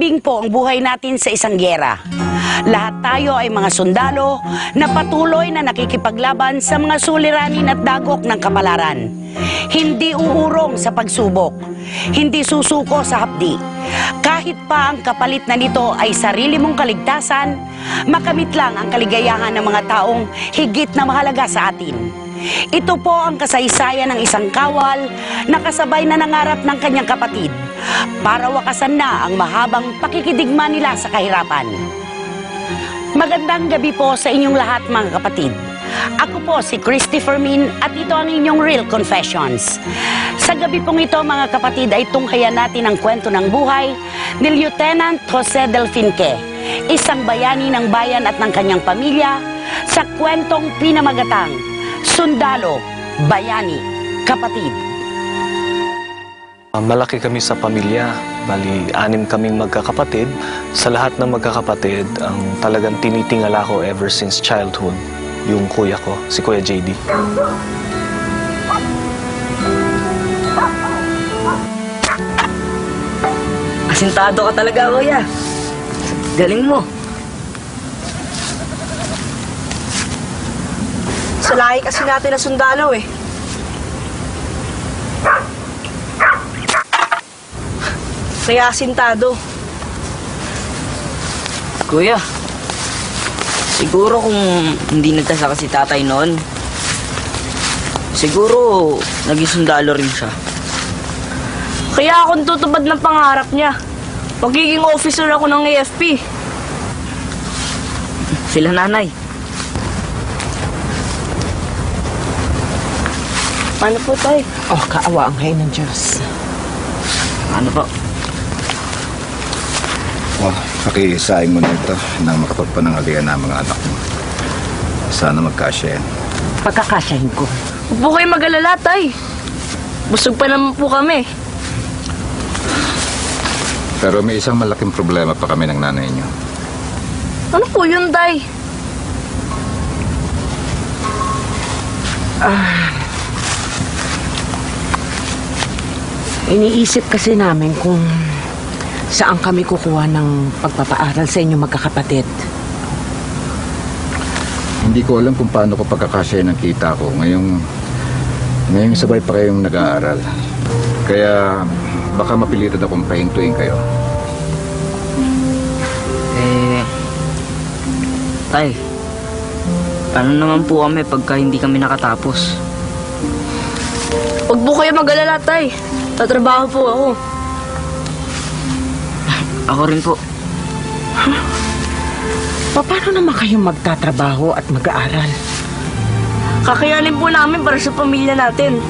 Hinihiling po ang buhay natin sa isang gyera. Lahat tayo ay mga sundalo na patuloy na nakikipaglaban sa mga suliranin at dagok ng kapalaran. Hindi uurong sa pagsubok, hindi susuko sa hapdi. Kahit pa ang kapalit na nito ay sarili mong kaligtasan, makamit lang ang kaligayahan ng mga taong higit na mahalaga sa atin. Ito po ang kasaysayan ng isang kawal na kasabay na nangarap ng kanyang kapatid para wakasan na ang mahabang pakikidigma nila sa kahirapan. Magandang gabi po sa inyong lahat mga kapatid. Ako po si Christy Fermin at ito ang inyong Real Confessions. Sa gabi pong ito mga kapatid ay tunghayan natin ang kwento ng buhay ni Lieutenant Jose Delfinque, isang bayani ng bayan at ng kanyang pamilya sa kwentong pinamagatang Sundalo, Bayani, Kapatid. Malaki kami sa pamilya. Bali, 6 kaming magkakapatid. Sa lahat ng magkakapatid, ang talagang tinitingala ko ever since childhood, yung kuya ko, si Kuya JD. Asintado ka talaga, kuya. Galing mo. Sa lahi kasi natin na sundalo eh. Kaya asintado. Kuya, siguro kung hindi nagtasaka si tatay noon, siguro naging sundalo rin siya. Kaya akong tutupad ng pangarap niya. Magiging officer ako ng AFP. Sila nanay. Paano po tayo? Oh, kaawa ang hay ng Diyos. Ano po? Oh, pakisahin mo na ito nang makapagpanangalian ng mga anak mo. Sana magkasya yan. Pagkakasyahin ko. Huwag po kayo mag-alala, tay. Busog pa naman po kami. Pero may isang malaking problema pa kami ng nanay niyo. Ano po yun, tay? Iniisip kasi namin kung saan kami kukuha ng pagpapaaral sa inyong magkakapatid. Hindi ko alam kung paano ko pagkakasya ng kita ko. Ngayong sabay pa kayong nag-aaral. Kaya baka mapilitan akong pahintuin kayo. Tay, ano naman po kami pagka hindi kami nakatapos? Huwag po kayo mag-alala, tay. Tatrabaho po ako. Ako rin po. Paano naman kayong magtatrabaho at mag-aaral? Kakayanin po namin para sa pamilya natin.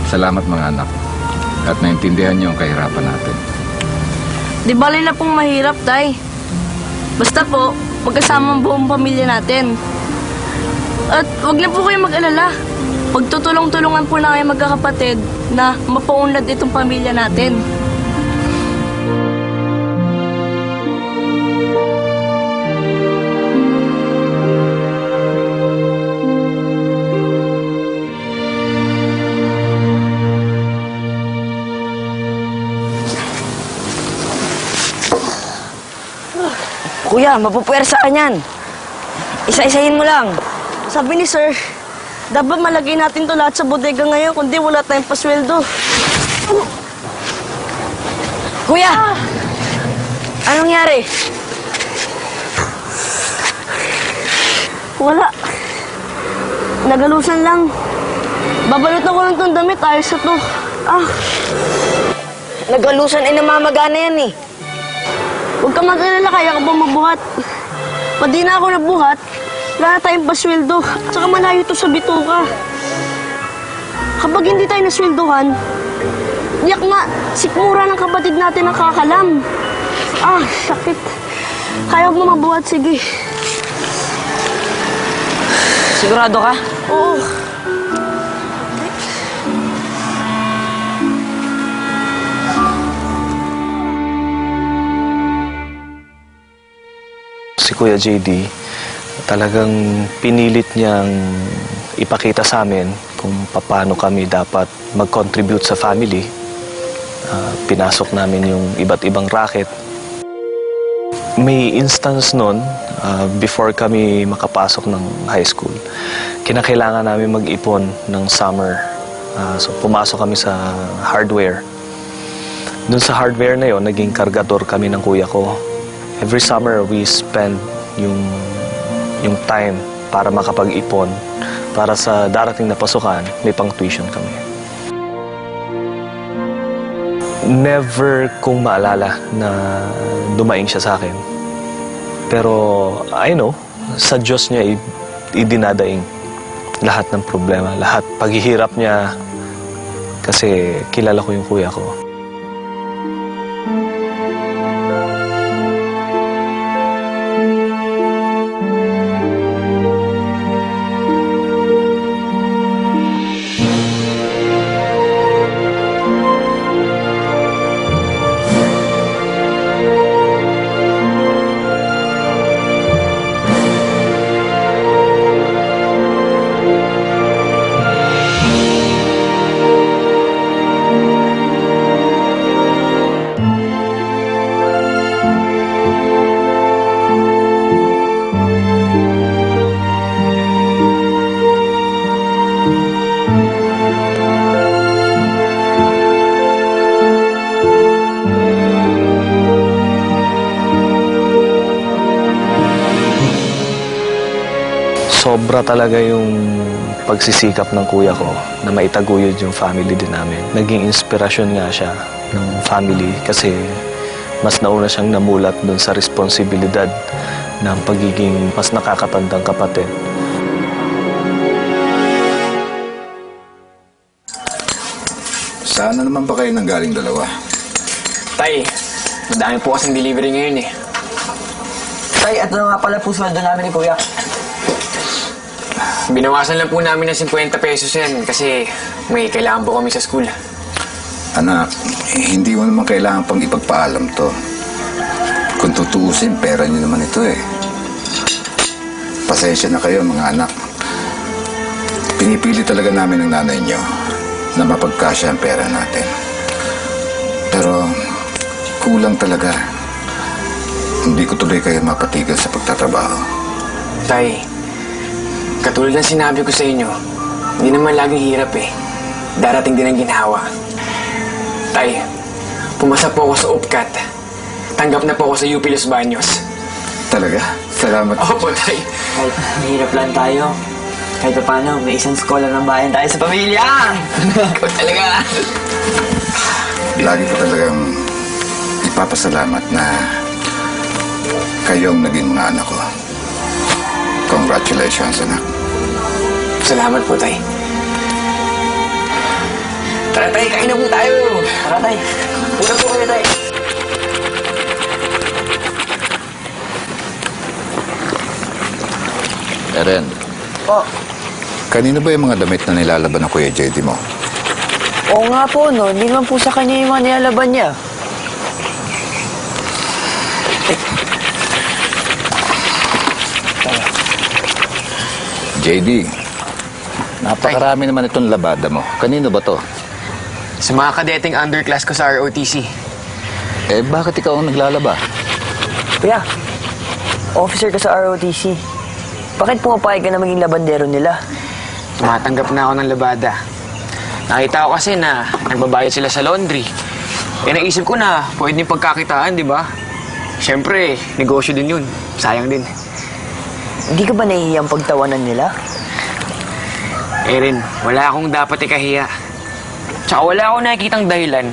Salamat mga anak. At naintindihan niyo ang kahirapan natin. Di bali na pong mahirap, tay. Basta po, magkasama ang buong pamilya natin. At wag na po kayo mag-alala. Pagtutulong-tulungan po na kayo magkakapatid na mapaunlad itong pamilya natin. Kuya, mapupuwersa ka niyan. Isa-isahin mo lang. Sabi ni sir, dapat malagay natin to lahat sa bodega ngayon, kundi wala tayong pasweldo. Kuya! Anong nangyari? Wala. Nagalusan lang. Babalutan ko lang itong damit, ayos na to. Nagalusan ay namamagana yan eh. Huwag ka mag-alala, kaya ka ba mabuhat? Pag di na ako nabuhat, wala na tayong pasweldo. At saka malayo to sa bituka. Kapag hindi tayo nasweldohan, yak nga, sikmura ng kapatid natin ang kakalam. Sakit. Kaya mo mabuhat, sige. Sigurado ka? Oo. Si Kuya JD, talagang pinilit niyang ipakita sa amin kung paano kami dapat mag-contribute sa family. Pinasok namin yung iba't ibang racket. May instance nun, before kami makapasok ng high school, kinakailangan namin mag-ipon ng summer. So pumasok kami sa hardware. Doon sa hardware na yon, naging kargador kami ng kuya ko. Every summer, we spend yung time para makapag-ipon. Para sa darating na pasukan, may pang-tuition kami. Never kong maalala na dumaing siya sa akin. Pero, I know, sa Diyos niya idinadaing lahat ng problema, lahat paghihirap niya kasi kilala ko yung kuya ko. Sobra talaga yung pagsisikap ng kuya ko na maitaguyod yung family din namin. Naging inspirasyon nga siya ng family kasi mas nauna siyang namulat dun sa responsibilidad ng pagiging mas nakakatandang kapatid. Saan na naman ba kayo nanggaling dalawa? Tay, madami po kasing delivery ngayon eh. Tay, ito na nga pala po sweldo namin ni Kuya. Binawasan lang po namin ng 50 pesos yan kasi may kailangan po kami sa school. Anak, hindi mo naman kailangan pang ipagpaalam to. Kung tutuusin, pera niyo naman ito eh. Pasensya na kayo mga anak. Pinipili talaga namin ng nanay niyo na mapagkasya ang pera natin. Pero kulang talaga. Hindi ko tuloy kayo mapatigil sa pagtatrabaho. Tay, katulad ng sinabi ko sa inyo, hindi naman laging hirap eh. Darating din ang ginhawa. Tay, pumasa po ako sa UPCAT. Tanggap na po ako sa UP Los Baños. Talaga? Salamat. Opo, Tay. Kahit mahirap lang tayo, kahit pa paano, may isang skola ng bayan tayo sa pamilya! Ikaw talaga. Lagi ko talagang ipapasalamat na kayong naging mga anak ko. Congratulations, anak. Salamat po, Tay. Tara, Tay, kain na po tayo. Tara, Tay. Una po kayo, Tay. Eren. Po. Kanino ba yung mga damit na nilalaban ng Kuya JD mo? Oo nga po, no. Hindi naman po sa kanya yung mga nilalaban niya. JD, napakarami naman itong labada mo. Kanino ba to? Sa mga kadeteng underclass ko sa ROTC. Eh, bakit ikaw ang naglalaba? Kuya, officer ka sa ROTC. Bakit pumapayag ka na maging labandero nila? Tumatanggap na ako ng labada. Nakita ko kasi na nagbabayad sila sa laundry. Eh, naisip ko na pwede yung pagkakitaan, di ba? Siyempre, negosyo din yun. Sayang din. Hindi ka ba nahihiyang pagtawanan nila? Erin, wala akong dapat ikahiya. Tsaka wala akong nakikitang dahilan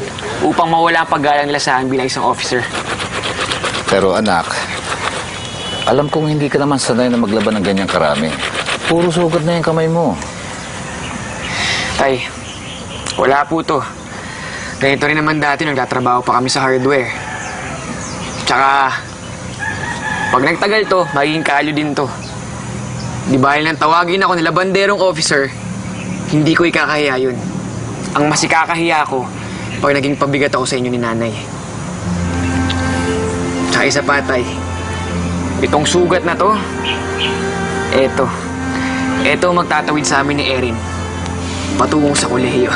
upang mawala ang paggalang nila sa akin bilang isang officer. Pero anak, alam kong hindi ka naman sanay na maglaban ng ganyang karami. Puro sugat na yung kamay mo. Tay, wala po to. Ganito rin naman dati nung nagtatrabaho pa kami sa hardware. Tsaka, pag nagtagal to, magiging kalyo din to. Di ba nang tawagin ako nila banderong officer, hindi ko ikakahiya yun. Ang mas ikakahiya ko, pag naging pabigat ako sa inyo ni nanay. Tsaka isa pa, Tay. Itong sugat na to, eto magtatawid sa amin ni Erin. patungong sa kolehiyo.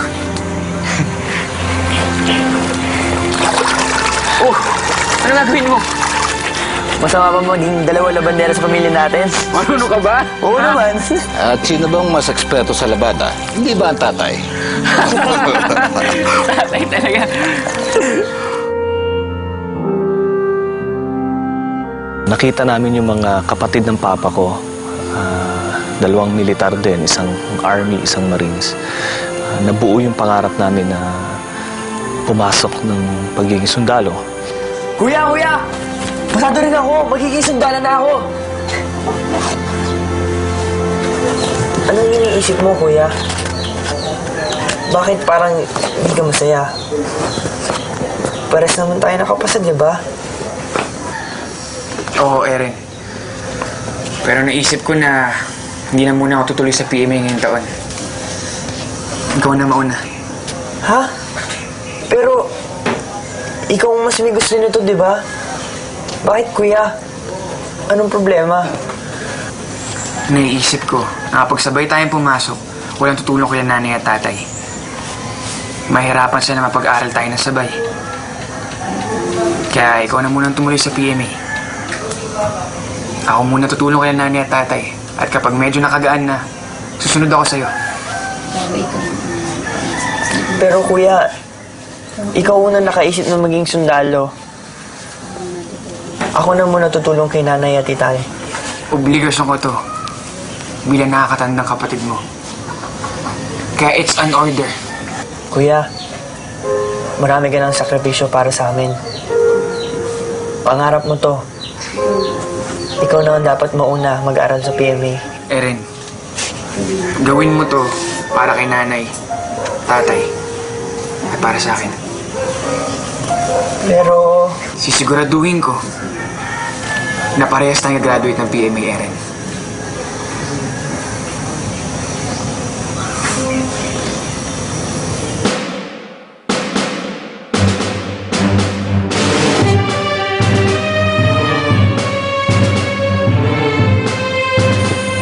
Oh, ano gagawin mo? Masama ba maging dalawa labandera sa pamilya natin? Marunong ka ba? Oo naman. At sino bang mas eksperto sa labada? Hindi ba ang tatay? Tatay talaga. Nakita namin yung mga kapatid ng papa ko. Dalawang militar din, isang army, isang marines. Nabuo yung pangarap namin na pumasok ng pagiging sundalo. Kuya! Pasado rin ako! Magiging sundalo na ako! Anong iniisip mo, kuya? Bakit parang hindi ka masaya? Pares naman tayo nakapasad, di ba? Oo, Eren. Pero naisip ko na hindi na muna ako tutuloy sa PMA ngayong taon. Ikaw na mauna. Ha? Pero, ikaw ang mas may gusto nito, di ba? Bakit, kuya? Anong problema? Naiisip ko na kapag sabay tayong pumasok, walang tutulong kaya nanay at tatay. Mahirapan sila na mapag-aral tayo ng sabay. Kaya ikaw na muna tumuloy sa PMA. Ako muna tutulong kaya nanay at tatay. At kapag medyo nakagaan na, susunod ako sa'yo. Pero, kuya, ikaw una nakaisip na maging sundalo. Ako na muna tutulong kay nanay at itay. Obligasyon ko to bilang nakakatandang kapatid mo. Kaya it's an order. Kuya, marami ka ng sakripisyo para sa amin. Pangarap mo to. Ikaw naman dapat mauna mag-aral sa PMA. Eren, gawin mo to para kay nanay, tatay, at para sa akin. Pero, Sisiguraduhin ko na parehas tayong graduate ng PMA, Eren.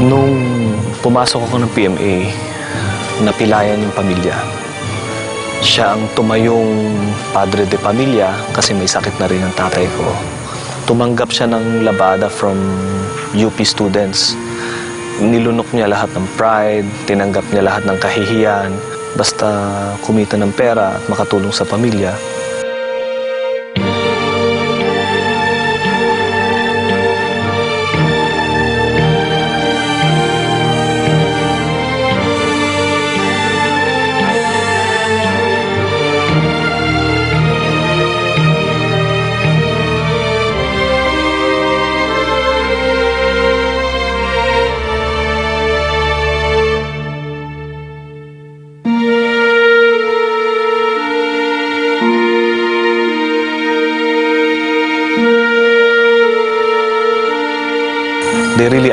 Nung pumasok ako ng PMA, napilayan yung pamilya. Siya ang tumayong padre de pamilya kasi may sakit na rin ang tatay ko. Tumanggap siya ng labada from UP students. Nilunok niya lahat ng pride, tinanggap niya lahat ng kahihiyan, basta kumita ng pera at makatulong sa pamilya. They really